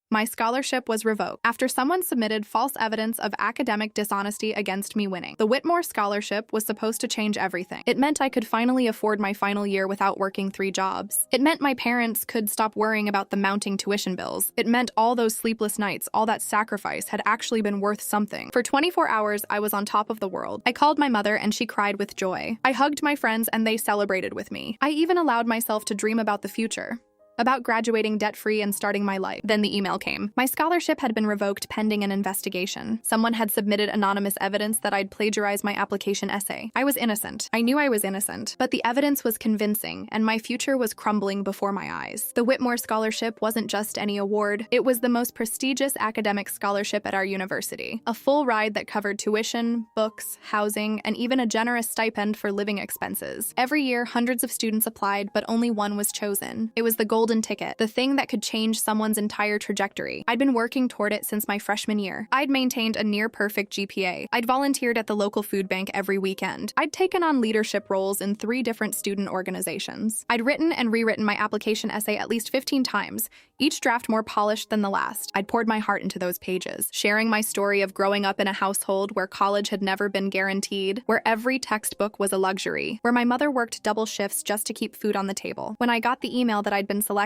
My scholarship was revoked after someone submitted false evidence of academic dishonesty against me winning. The Whitmore scholarship was supposed to change everything. It meant I could finally afford my final year without working 3 jobs. It meant my parents could stop worrying about the mounting tuition bills. It meant all those sleepless nights, all that sacrifice had actually been worth something. For 24 hours, I was on top of the world. I called my mother and she cried with joy. I hugged my friends and they celebrated with me. I even allowed myself to dream about the future, about graduating debt-free and starting my life. Then the email came. My scholarship had been revoked pending an investigation. Someone had submitted anonymous evidence that I'd plagiarized my application essay. I was innocent. I knew I was innocent, but the evidence was convincing, and my future was crumbling before my eyes. The Whitmore Scholarship wasn't just any award. It was the most prestigious academic scholarship at our university. A full ride that covered tuition, books, housing, and even a generous stipend for living expenses. Every year, hundreds of students applied, but only one was chosen. It was the golden ticket, the thing that could change someone's entire trajectory. I'd been working toward it since my freshman year. I'd maintained a near-perfect GPA. I'd volunteered at the local food bank every weekend. I'd taken on leadership roles in 3 different student organizations. I'd written and rewritten my application essay at least 15 times, each draft more polished than the last. I'd poured my heart into those pages, sharing my story of growing up in a household where college had never been guaranteed, where every textbook was a luxury, where my mother worked double shifts just to keep food on the table. When I got the email that I'd been selected,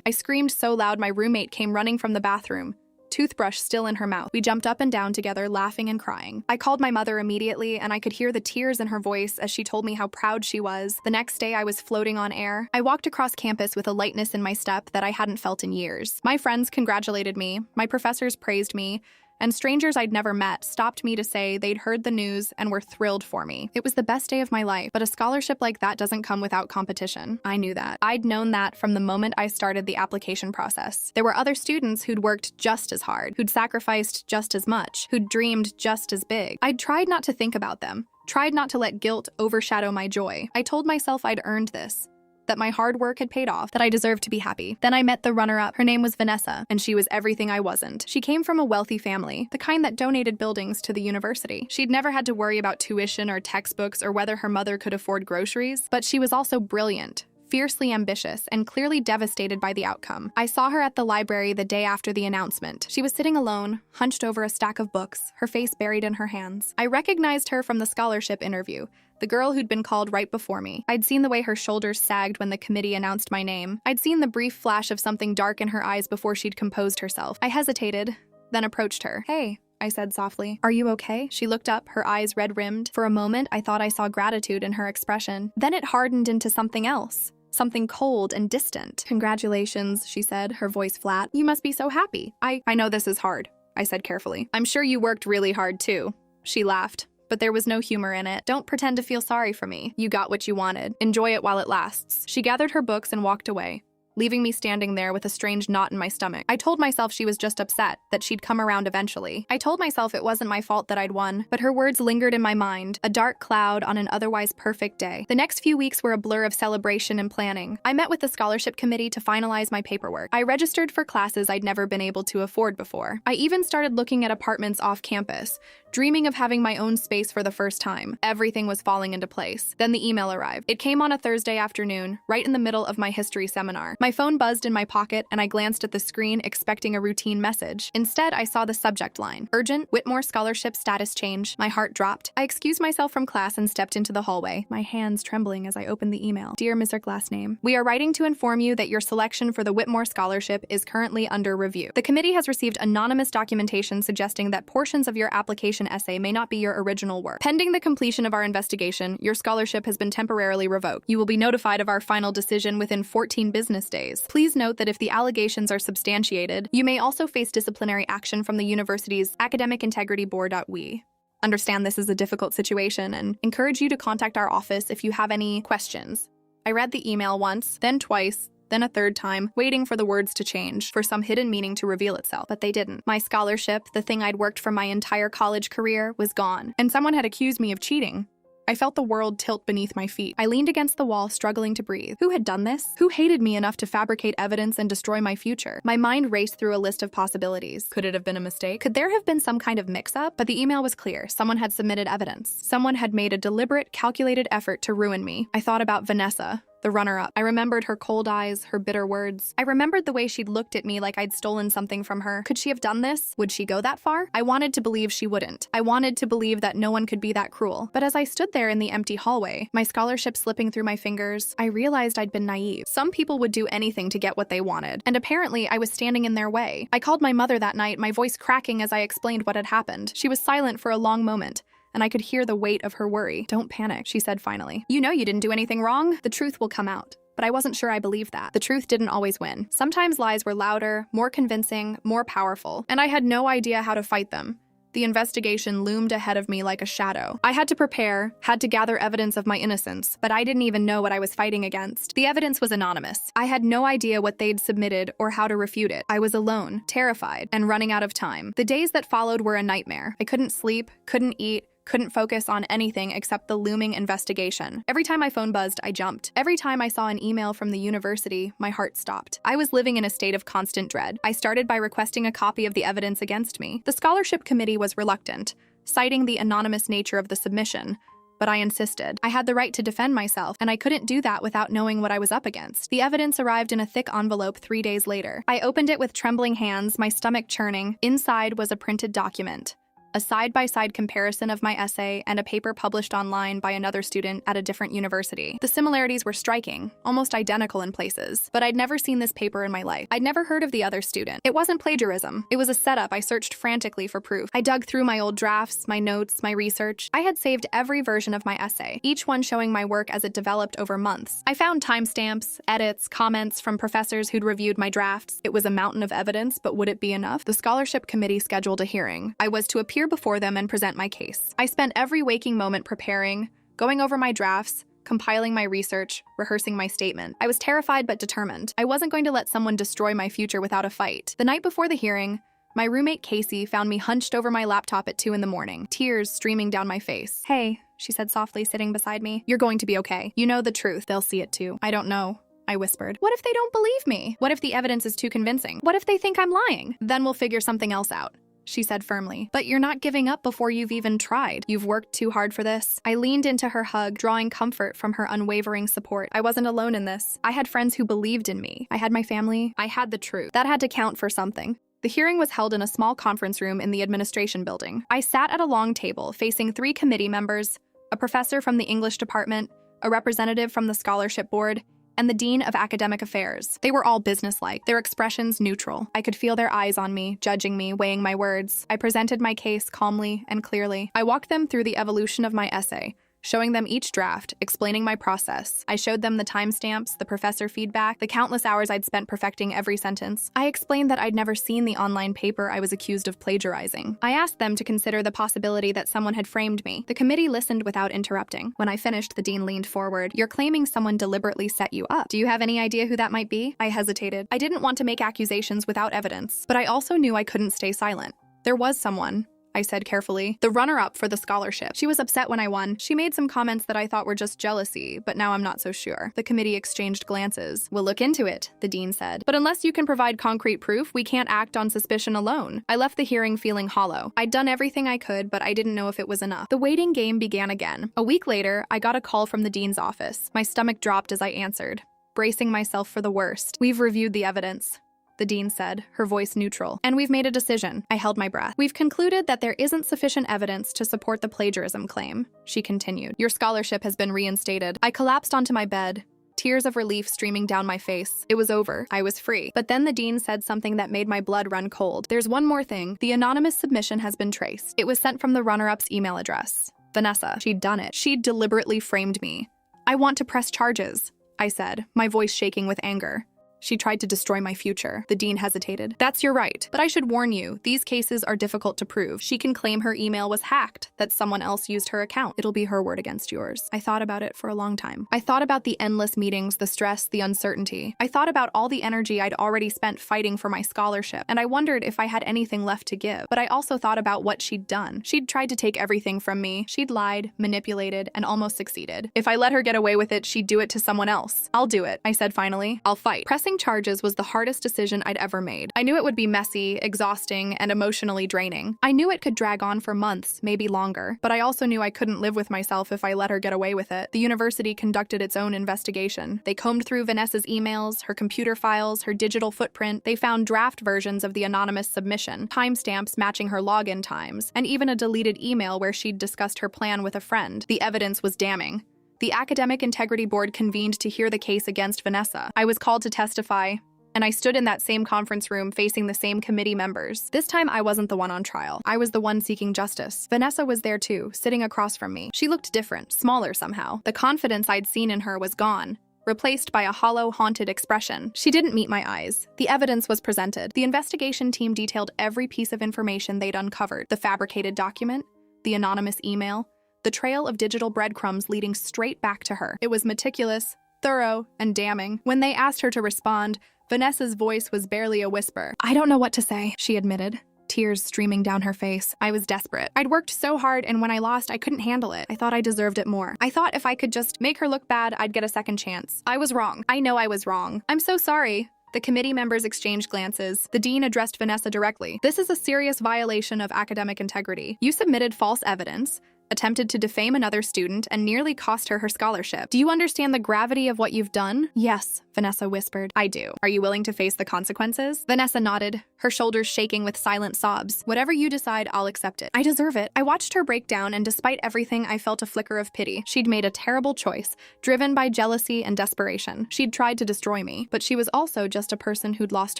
I screamed so loud my roommate came running from the bathroom, toothbrush still in her mouth. We jumped up and down together, laughing and crying. I called my mother immediately, and I could hear the tears in her voice as she told me how proud she was. The next day, I was floating on air. I walked across campus with a lightness in my step that I hadn't felt in years. My friends congratulated me, my professors praised me, and strangers I'd never met stopped me to say they'd heard the news and were thrilled for me. It was the best day of my life, but a scholarship like that doesn't come without competition. I knew that. I'd known that from the moment I started the application process. There were other students who'd worked just as hard, who'd sacrificed just as much, who'd dreamed just as big. I'd tried not to think about them, tried not to let guilt overshadow my joy. I told myself I'd earned this, that my hard work had paid off, that I deserved to be happy. Then I met the runner-up. Her name was Vanessa, and she was everything I wasn't. She came from a wealthy family, the kind that donated buildings to the university. She'd never had to worry about tuition or textbooks or whether her mother could afford groceries, but she was also brilliant, fiercely ambitious, and clearly devastated by the outcome. I saw her at the library the day after the announcement. She was sitting alone, hunched over a stack of books, her face buried in her hands. I recognized her from the scholarship interview, the girl who'd been called right before me. I'd seen the way her shoulders sagged when the committee announced my name. I'd seen the brief flash of something dark in her eyes before she'd composed herself. I hesitated, then approached her. "Hey," I said softly. "Are you okay?" She looked up, her eyes red-rimmed. For a moment, I thought I saw gratitude in her expression. Then it hardened into something else. Something cold and distant. "Congratulations," she said, her voice flat. "You must be so happy." I know this is hard," I said carefully. "I'm sure you worked really hard too." She laughed, but there was no humor in it. "Don't pretend to feel sorry for me. You got what you wanted. Enjoy it while it lasts." She gathered her books and walked away, leaving me standing there with a strange knot in my stomach. I told myself she was just upset, that she'd come around eventually. I told myself it wasn't my fault that I'd won, but her words lingered in my mind, a dark cloud on an otherwise perfect day. The next few weeks were a blur of celebration and planning. I met with the scholarship committee to finalize my paperwork. I registered for classes I'd never been able to afford before. I even started looking at apartments off campus, dreaming of having my own space for the first time. Everything was falling into place. Then the email arrived. It came on a Thursday afternoon, right in the middle of my history seminar. My phone buzzed in my pocket, and I glanced at the screen, expecting a routine message. Instead, I saw the subject line: "Urgent, Whitmore Scholarship Status Change." My heart dropped. I excused myself from class and stepped into the hallway, my hands trembling as I opened the email. "Dear Mr. Last name, we are writing to inform you that your selection for the Whitmore Scholarship is currently under review. The committee has received anonymous documentation suggesting that portions of your application essay may not be your original work. Pending the completion of our investigation, your scholarship has been temporarily revoked. You will be notified of our final decision within 14 business days. Please note that if the allegations are substantiated, you may also face disciplinary action from the university's Academic Integrity Board. We understand this is a difficult situation and encourage you to contact our office if you have any questions." I read the email once, then twice, then a third time, waiting for the words to change, for some hidden meaning to reveal itself, but they didn't. My scholarship, the thing I'd worked for my entire college career, was gone, and someone had accused me of cheating. I felt the world tilt beneath my feet. I leaned against the wall, struggling to breathe. Who had done this? Who hated me enough to fabricate evidence and destroy my future? My mind raced through a list of possibilities. Could it have been a mistake? Could there have been some kind of mix-up? But the email was clear. Someone had submitted evidence. Someone had made a deliberate, calculated effort to ruin me. I thought about Vanessa, the runner-up. I remembered her cold eyes, her bitter words. I remembered the way she'd looked at me like I'd stolen something from her. Could she have done this? Would she go that far? I wanted to believe she wouldn't. I wanted to believe that no one could be that cruel. But as I stood there in the empty hallway, my scholarship slipping through my fingers, I realized I'd been naive. Some people would do anything to get what they wanted, and apparently I was standing in their way. I called my mother that night, my voice cracking as I explained what had happened. She was silent for a long moment, and I could hear the weight of her worry. "Don't panic," she said finally. "You know you didn't do anything wrong. The truth will come out." But I wasn't sure I believed that. The truth didn't always win. Sometimes lies were louder, more convincing, more powerful, and I had no idea how to fight them. The investigation loomed ahead of me like a shadow. I had to prepare, had to gather evidence of my innocence, but I didn't even know what I was fighting against. The evidence was anonymous. I had no idea what they'd submitted or how to refute it. I was alone, terrified, and running out of time. The days that followed were a nightmare. I couldn't sleep, couldn't eat, couldn't focus on anything except the looming investigation. Every time my phone buzzed, I jumped. Every time I saw an email from the university, my heart stopped. I was living in a state of constant dread. I started by requesting a copy of the evidence against me. The scholarship committee was reluctant, citing the anonymous nature of the submission, but I insisted. I had the right to defend myself, and I couldn't do that without knowing what I was up against. The evidence arrived in a thick envelope 3 days later. I opened it with trembling hands, my stomach churning. Inside was a printed document, a side-by-side comparison of my essay and a paper published online by another student at a different university. The similarities were striking, almost identical in places, but I'd never seen this paper in my life. I'd never heard of the other student. It wasn't plagiarism. It was a setup. I searched frantically for proof. I dug through my old drafts, my notes, my research. I had saved every version of my essay, each one showing my work as it developed over months. I found timestamps, edits, comments from professors who'd reviewed my drafts. It was a mountain of evidence, but would it be enough? The scholarship committee scheduled a hearing. I was to appear before them and present my case. I spent every waking moment preparing, going over my drafts, compiling my research, rehearsing my statement. I was terrified but determined. I wasn't going to let someone destroy my future without a fight. The night before the hearing, my roommate Casey found me hunched over my laptop at 2 in the morning, tears streaming down my face. "Hey," she said softly, sitting beside me. "You're going to be okay. You know the truth. They'll see it too." "I don't know," I whispered. "What if they don't believe me? What if the evidence is too convincing? What if they think I'm lying? Then we'll figure something else out," she said firmly. "But you're not giving up before you've even tried. You've worked too hard for this." I leaned into her hug, drawing comfort from her unwavering support. I wasn't alone in this. I had friends who believed in me. I had my family. I had the truth. That had to count for something. The hearing was held in a small conference room in the administration building. I sat at a long table facing 3 committee members, a professor from the English department, a representative from the scholarship board, and the Dean of Academic Affairs. They were all businesslike, their expressions neutral. I could feel their eyes on me, judging me, weighing my words. I presented my case calmly and clearly. I walked them through the evolution of my essay, showing them each draft, explaining my process. I showed them the timestamps, the professor feedback, the countless hours I'd spent perfecting every sentence. I explained that I'd never seen the online paper I was accused of plagiarizing. I asked them to consider the possibility that someone had framed me. The committee listened without interrupting. When I finished, the dean leaned forward. "You're claiming someone deliberately set you up. Do you have any idea who that might be?" I hesitated. I didn't want to make accusations without evidence, but I also knew I couldn't stay silent. "There was someone," I said carefully. "The runner-up for the scholarship. She was upset when I won. She made some comments that I thought were just jealousy, but now I'm not so sure." The committee exchanged glances. "We'll look into it," the dean said. "But unless you can provide concrete proof, we can't act on suspicion alone." I left the hearing feeling hollow. I'd done everything I could, but I didn't know if it was enough. The waiting game began again. A week later, I got a call from the dean's office. My stomach dropped as I answered, bracing myself for the worst. "We've reviewed the evidence," the dean said, her voice neutral. "And we've made a decision." I held my breath. "We've concluded that there isn't sufficient evidence to support the plagiarism claim," she continued. "Your scholarship has been reinstated." I collapsed onto my bed, tears of relief streaming down my face. It was over. I was free. But then the dean said something that made my blood run cold. "There's one more thing. The anonymous submission has been traced. It was sent from the runner-up's email address. Vanessa. She'd done it. She'd deliberately framed me." "I want to press charges," I said, my voice shaking with anger. "She tried to destroy my future." The dean hesitated. "That's your right. But I should warn you, these cases are difficult to prove. She can claim her email was hacked, that someone else used her account. It'll be her word against yours." I thought about it for a long time. I thought about the endless meetings, the stress, the uncertainty. I thought about all the energy I'd already spent fighting for my scholarship, and I wondered if I had anything left to give. But I also thought about what she'd done. She'd tried to take everything from me. She'd lied, manipulated, and almost succeeded. If I let her get away with it, she'd do it to someone else. "I'll do it," I said finally. "I'll fight." Pressing Pressing charges was the hardest decision I'd ever made. I knew it would be messy, exhausting, and emotionally draining. I knew it could drag on for months, maybe longer, but I also knew I couldn't live with myself if I let her get away with it. The university conducted its own investigation. They combed through Vanessa's emails, her computer files, her digital footprint. They found draft versions of the anonymous submission, timestamps matching her login times, and even a deleted email where she'd discussed her plan with a friend. The evidence was damning. The Academic Integrity Board convened to hear the case against Vanessa. I was called to testify, and I stood in that same conference room facing the same committee members. This time, I wasn't the one on trial. I was the one seeking justice. Vanessa was there too, sitting across from me. She looked different, smaller somehow. The confidence I'd seen in her was gone, replaced by a hollow, haunted expression. She didn't meet my eyes. The evidence was presented. The investigation team detailed every piece of information they'd uncovered: the fabricated document, the anonymous email, the trail of digital breadcrumbs leading straight back to her. It was meticulous, thorough, and damning. When they asked her to respond, Vanessa's voice was barely a whisper. "I don't know what to say," she admitted, tears streaming down her face. I was desperate. I'd worked so hard, and when I lost, I couldn't handle it. I thought I deserved it more. I thought if I could just make her look bad, I'd get a second chance. I was wrong. I know I was wrong. I'm so sorry. The committee members exchanged glances. The dean addressed Vanessa directly. "This is a serious violation of academic integrity. You submitted false evidence, attempted to defame another student, and nearly cost her scholarship. Do you understand the gravity of what you've done?" "Yes," Vanessa whispered. "I do. Are you willing to face the consequences?" Vanessa nodded, her shoulders shaking with silent sobs. "Whatever you decide, I'll accept it. I deserve it." I watched her break down, and despite everything, I felt a flicker of pity. She'd made a terrible choice, driven by jealousy and desperation. She'd tried to destroy me, but she was also just a person who'd lost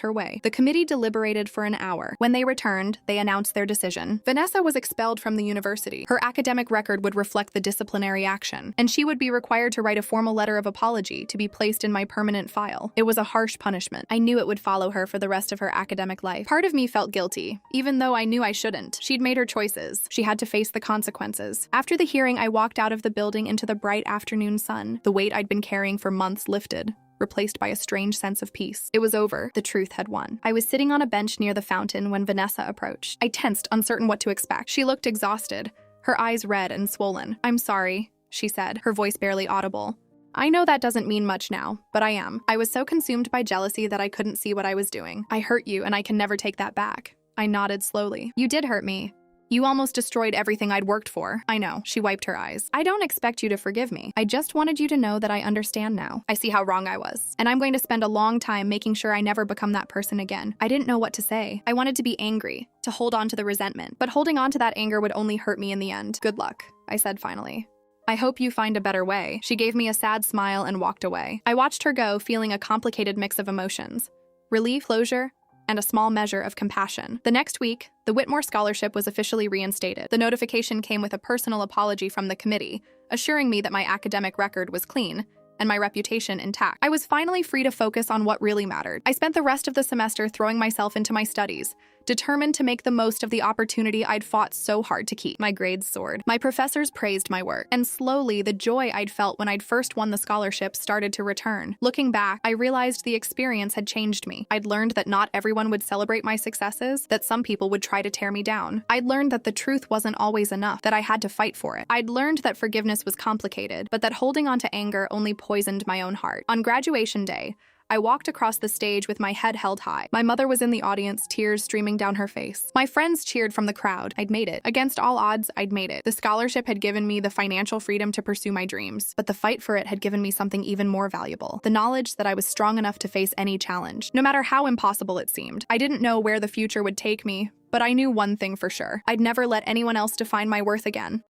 her way. The committee deliberated for an hour. When they returned, they announced their decision. Vanessa was expelled from the university. Her academic record would reflect the disciplinary action, and she would be required to write a formal letter of apology to be placed in my permanent file. It was a harsh punishment. I knew it would follow her for the rest of her academic life. Part of me felt guilty, even though I knew I shouldn't. She'd made her choices. She had to face the consequences. After the hearing, I walked out of the building into the bright afternoon sun. The weight I'd been carrying for months lifted, replaced by a strange sense of peace. It was over. The truth had won. I was sitting on a bench near the fountain when Vanessa approached. I tensed, uncertain what to expect. She looked exhausted, her eyes red and swollen. "I'm sorry," she said, her voice barely audible. "I know that doesn't mean much now, but I am. I was so consumed by jealousy that I couldn't see what I was doing. I hurt you, and I can never take that back." I nodded slowly. "You did hurt me. You almost destroyed everything I'd worked for." "I know." She wiped her eyes. "I don't expect you to forgive me. I just wanted you to know that I understand now. I see how wrong I was, and I'm going to spend a long time making sure I never become that person again." I didn't know what to say. I wanted to be angry, to hold on to the resentment, but holding on to that anger would only hurt me in the end. "Good luck," I said finally. "I hope you find a better way." She gave me a sad smile and walked away. I watched her go, feeling a complicated mix of emotions: relief, closure, and a small measure of compassion. The next week, the Whitmore Scholarship was officially reinstated. The notification came with a personal apology from the committee, assuring me that my academic record was clean and my reputation intact. I was finally free to focus on what really mattered. I spent the rest of the semester throwing myself into my studies, determined to make the most of the opportunity I'd fought so hard to keep. My grades soared. My professors praised my work, and slowly the joy I'd felt when I'd first won the scholarship started to return. Looking back, I realized the experience had changed me. I'd learned that not everyone would celebrate my successes, that some people would try to tear me down. I'd learned that the truth wasn't always enough, that I had to fight for it. I'd learned that forgiveness was complicated, but that holding on to anger only poisoned my own heart. On graduation day, I walked across the stage with my head held high. My mother was in the audience, tears streaming down her face. My friends cheered from the crowd. I'd made it. Against all odds, I'd made it. The scholarship had given me the financial freedom to pursue my dreams, but the fight for it had given me something even more valuable: the knowledge that I was strong enough to face any challenge, no matter how impossible it seemed. I didn't know where the future would take me, but I knew one thing for sure: I'd never let anyone else define my worth again.